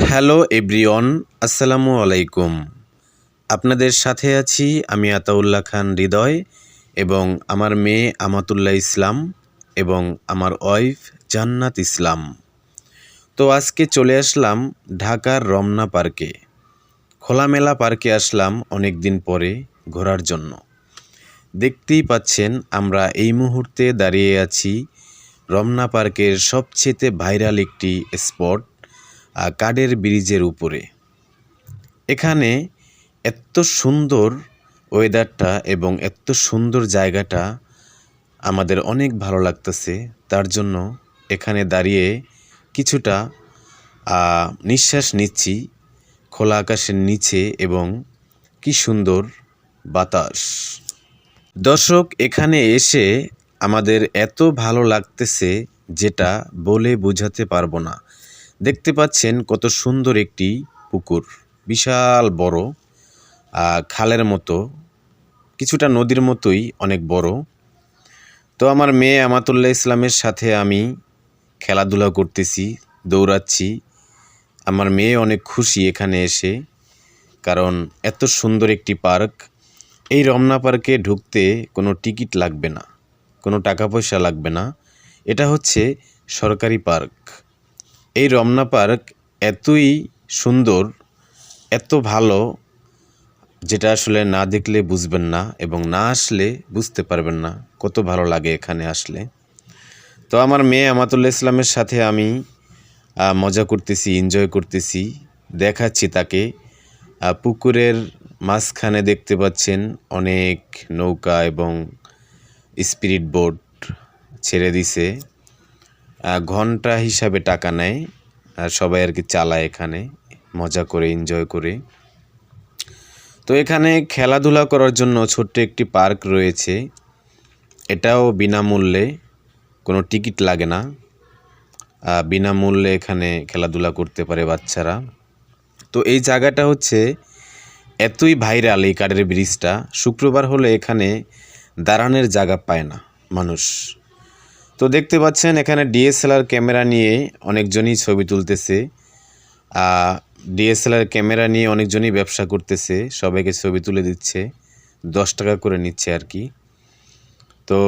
Hello everyone, আসসালামু আলাইকুম। আপনাদের সাথে আছি আমি আতাউল্লাহ খান হৃদয় এবং আমার মেয়ে আমাতুল্লাহ ইসলাম এবং আমার ওয়াইফ জান্নাত ইসলাম। তো আজকে চলে আসলাম ঢাকার রমনা পার্কে। খোলামেলা পার্কে আসলাম অনেক দিন পরে ঘোরার জন্য। দেখতেই পাচ্ছেন আমরা এই মুহূর্তে দাঁড়িয়ে আছি রমনা পার্কের সবচেয়ে ভাইরাল একটি স্পট কাঠের ব্রিজের উপরে। এখানে এত সুন্দর ওয়েদারটা এবং এত সুন্দর জায়গাটা আমাদের অনেক ভালো লাগতেছে। তার জন্য এখানে দাঁড়িয়ে কিছুটা নিঃশ্বাস নিচ্ছি খোলা আকাশের নিচে এবং কি সুন্দর বাতাস। দর্শক, এখানে এসে আমাদের এত ভালো লাগতেছে যেটা বলে বোঝাতে পারবো না। দেখতে পাচ্ছেন কত সুন্দর একটি পুকুর, বিশাল বড়, খালের মতো, কিছুটা নদীর মতোই অনেক বড়। তো আমার মেয়ে আমাতুল্লাহ ইসলামের সাথে আমি খেলাধুলা করতেছি, দৌড়াচ্ছি। আমার মেয়ে অনেক খুশি এখানে এসে, কারণ এত সুন্দর একটি পার্ক। এই রমনা পার্কে ঢুকতে কোনো টিকিট লাগবে না, কোনো টাকা পয়সা লাগবে না। এটা হচ্ছে সরকারি পার্ক। এই রমনা পার্ক এতই সুন্দর, এত ভালো, যেটা আসলে না দেখলে বুঝবেন না এবং না আসলে বুঝতে পারবেন না কত ভালো লাগে এখানে আসলে। তো আমার মেয়ে আমাতুল্লাহ ইসলামের সাথে আমি মজা করতেছি, এনজয় করতেছি, দেখাচ্ছি তাকে। পুকুরের মাঝখানে দেখতে পাচ্ছেন অনেক নৌকা এবং স্পিরিট বোট ছেড়ে দিছে। ঘন্টা হিসাবে টাকা নেয়, সবাই আর কি চালায় এখানে মজা করে, এনজয় করে। তো এখানে খেলাধুলা করার জন্য ছোট্ট একটি পার্ক রয়েছে, এটাও বিনামূল্যে, কোনো টিকিট লাগে না। বিনামূল্যে এখানে খেলাধুলা করতে পারে বাচ্চারা। তো এই জায়গাটা হচ্ছে এতই ভাইরাল, এই কাঠের ব্রিজটা, শুক্রবার হলে এখানে দাঁড়ানোর জায়গা পায় না মানুষ। তো দেখতে পাচ্ছেন এখানে ডিএসএলআর ক্যামেরা নিয়ে অনেকজনই ছবি তুলতেছে। ডিএসএলআর ক্যামেরা নিয়ে অনেকজনই ব্যবসা করতেছে, সবাইকে ছবি তুলে দিচ্ছে, 10 টাকা করে নিচ্ছে আর কি। তো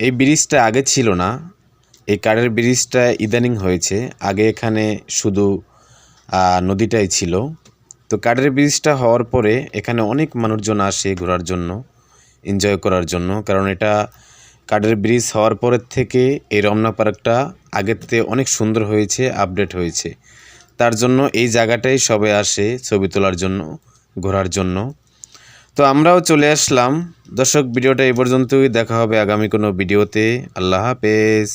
এই ব্রিজটা আগে ছিল না, এই কাঠের ব্রিজটা ইদানিং হয়েছে। আগে এখানে শুধু নদীটাই ছিল। তো কাঠের ব্রিজটা হওয়ার পরে এখানে অনেক মানুষজন আসে ঘোরার জন্য, এনজয় করার জন্য, কারণ এটা কাঠের ব্রিজ হওয়ার পরের থেকে এই রমনা পার্কটা আগের থেকে অনেক সুন্দর হয়েছে, আপডেট হয়েছে। তার জন্য এই জায়গাটাই সবাই আসে ছবি তোলার জন্য, ঘোরার জন্য। তো আমরাও চলে আসলাম। দর্শক, ভিডিওটা এই পর্যন্তই, দেখা হবে আগামী কোনো ভিডিওতে। আল্লাহ হাফেজ।